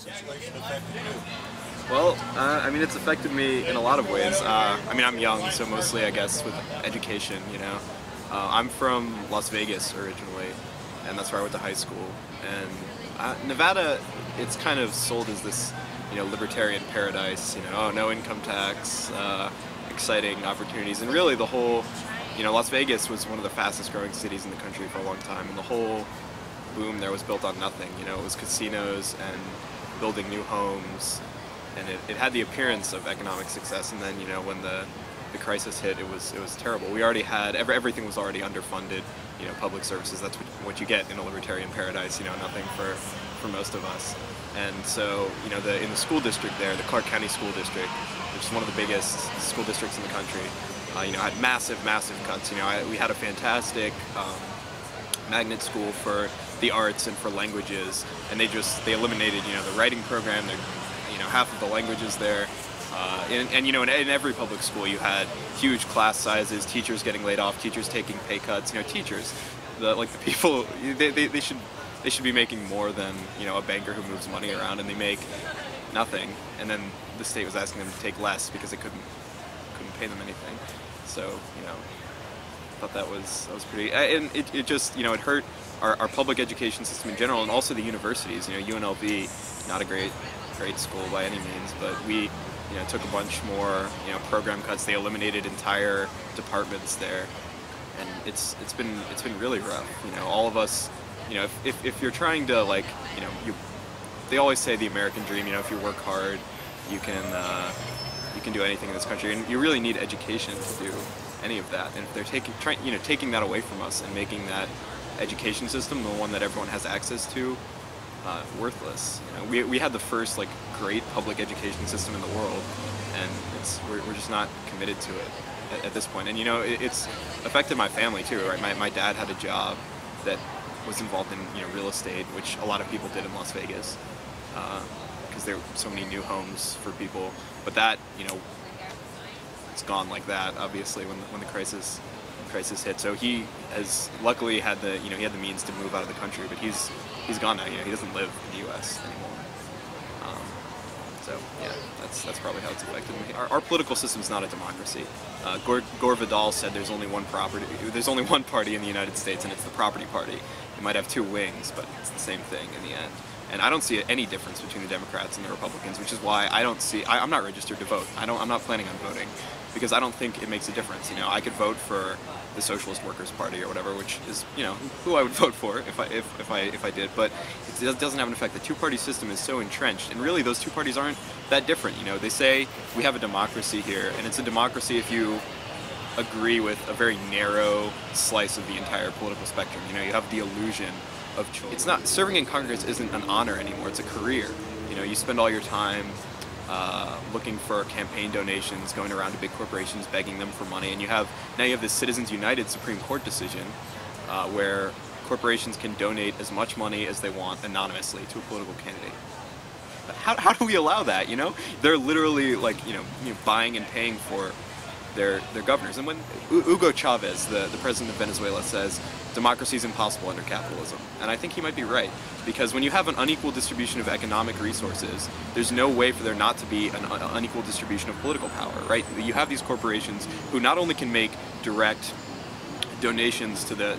legislation affected you? Well, I mean, it's affected me in a lot of ways. I mean, I'm young, so mostly, I guess, with education, you know. I'm from Las Vegas originally, and that's where I went to high school. And Nevada, it's kind of sold as this, you know, libertarian paradise, you know, oh, no income tax, exciting opportunities, and really the whole, you know, Las Vegas was one of the fastest growing cities in the country for a long time, and the whole boom there was built on nothing. You know, it was casinos and building new homes, and it had the appearance of economic success. And then, you know, when the crisis hit, it was terrible. We already had everything was already underfunded. You know, public services, that's what you get in a libertarian paradise. You know, nothing for most of us. And so, you know, in the school district there, the Clark County School District, which is one of the biggest school districts in the country, you know, had massive cuts. You know, we had a fantastic magnet school for the arts and for languages, and they eliminated, you know, the writing program. You know, half of the languages there, and you know, in every public school you had huge class sizes, teachers getting laid off, teachers taking pay cuts. You know, teachers, the people, they should be making more than, you know, a banker who moves money around, and they make nothing. And then the state was asking them to take less because they couldn't pay them anything. So, you know, I thought that was pretty, and it just, you know, it hurt our public education system in general, and also the universities. You know, UNLV, not a great school by any means, but we, you know, took a bunch more, you know, program cuts. They eliminated entire departments there, and it's been really rough. You know, all of us, you know, if you're trying to, like, you know, they always say the American dream. You know, if you work hard, you can do anything in this country, and you really need education to do any of that. And if they're taking that away from us and making that education system, the one that everyone has access to, worthless. You know, we had the first, like, great public education system in the world, and we're just not committed to it at this point. And, you know, it's affected my family too, right? My dad had a job that was involved in, you know, real estate, which a lot of people did in Las Vegas, because there were so many new homes for people. But that, you know, it's gone like that, obviously, when the crisis hit. So he has luckily had the means to move out of the country, but he's gone now. You know, he doesn't live in the U.S. anymore. So yeah, that's probably how it's affected me. Our political system is not a democracy. Gore Vidal said there's only one party in the United States, and it's the Property Party. You might have two wings, but it's the same thing in the end. And I don't see any difference between the Democrats and the Republicans, which is why I'm not registered to vote. I'm not planning on voting, because I don't think it makes a difference. You know, I could vote for the Socialist Workers Party or whatever, which is, you know, who I would vote for if I did, but it doesn't have an effect. The two-party system is so entrenched, and really those two parties aren't that different. You know, they say we have a democracy here, and it's a democracy if you agree with a very narrow slice of the entire political spectrum. You know, you have the illusion of choice. It's not, serving in Congress isn't an honor anymore, it's a career. You know, you spend all your time looking for campaign donations, going around to big corporations, begging them for money, and now you have this Citizens United Supreme Court decision where corporations can donate as much money as they want anonymously to a political candidate. How do we allow that? You know, they're literally, like, you know, buying and paying for their governors. And when Hugo Chavez, the president of Venezuela, says democracy is impossible under capitalism, and I think he might be right, because when you have an unequal distribution of economic resources, there's no way for there not to be an unequal distribution of political power, right? You have these corporations who not only can make direct donations to the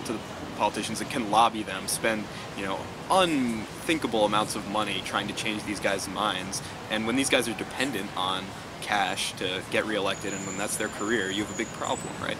politicians and can lobby them, spend, you know, unthinkable amounts of money trying to change these guys' minds, and when these guys are dependent on cash to get reelected, and when that's their career, you have a big problem, right?